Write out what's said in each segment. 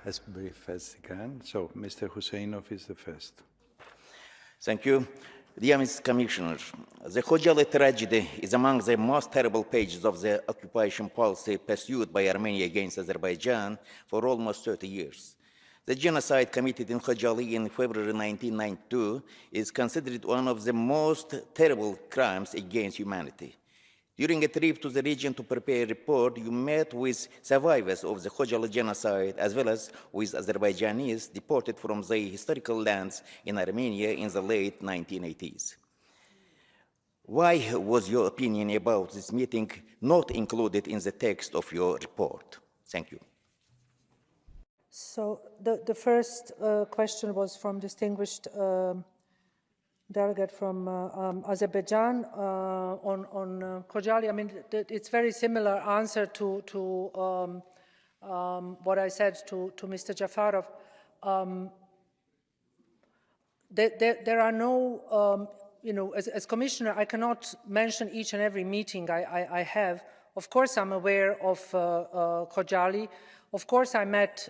as brief as he can. So, Mr. Husseinov is the first. Thank you. Dear Mr. Commissioner, the Khojaly tragedy is among the most terrible pages of the occupation policy pursued by Armenia against Azerbaijan for almost 30 years. The genocide committed in Khojaly in February 1992 is considered one of the most terrible crimes against humanity. During a trip to the region to prepare a report, you met with survivors of the Khojaly genocide as well as with Azerbaijanis deported from their historical lands in Armenia in the late 1980s. Why was your opinion about this meeting not included in the text of your report? Thank you. So the first question was from distinguished delegate from Azerbaijan on Khojaly. I mean, it's very similar answer to what I said to Mr. Jafarov. There are no, as commissioner, I cannot mention each and every meeting I have. Of course, I'm aware of Khojaly. Of course, I met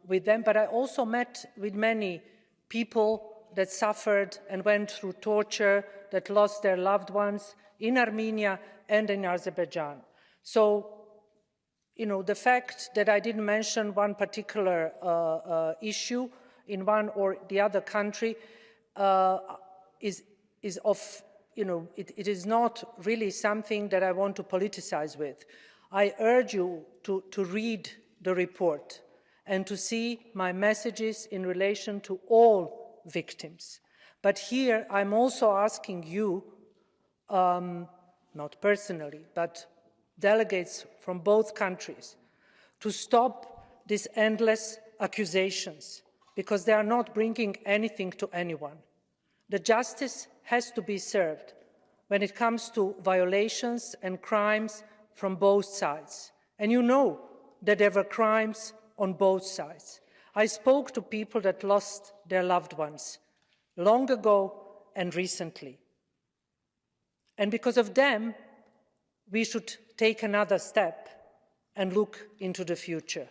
with them, but I also met with many people that suffered and went through torture, that lost their loved ones in Armenia and in Azerbaijan. So, the fact that I didn't mention one particular issue in one or the other country is of, it is not really something that I want to politicize with. I urge you to read the report and to see my messages in relation to all victims. But here I'm also asking you, not personally, but delegates from both countries, to stop these endless accusations, because they are not bringing anything to anyone. The justice has to be served when it comes to violations and crimes from both sides. And you know that there were crimes on both sides. I spoke to people that lost their loved ones long ago and recently. And because of them, we should take another step and look into the future.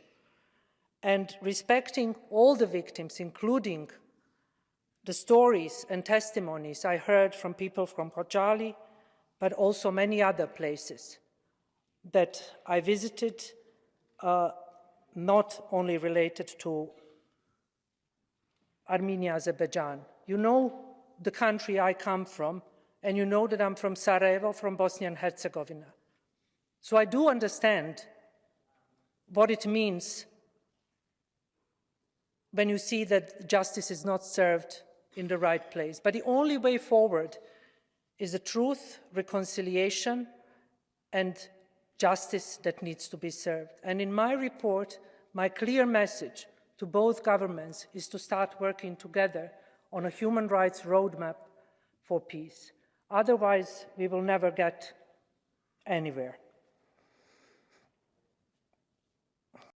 And respecting all the victims, including the stories and testimonies I heard from people from Khojaly, but also many other places that I visited, not only related to Armenia, Azerbaijan. You know the country I come from, and you know that I'm from Sarajevo, from Bosnia and Herzegovina. So I do understand what it means when you see that justice is not served in the right place. But the only way forward is the truth, reconciliation, and justice that needs to be served. And in my report, my clear message to both governments is to start working together on a human rights roadmap for peace. Otherwise, we will never get anywhere.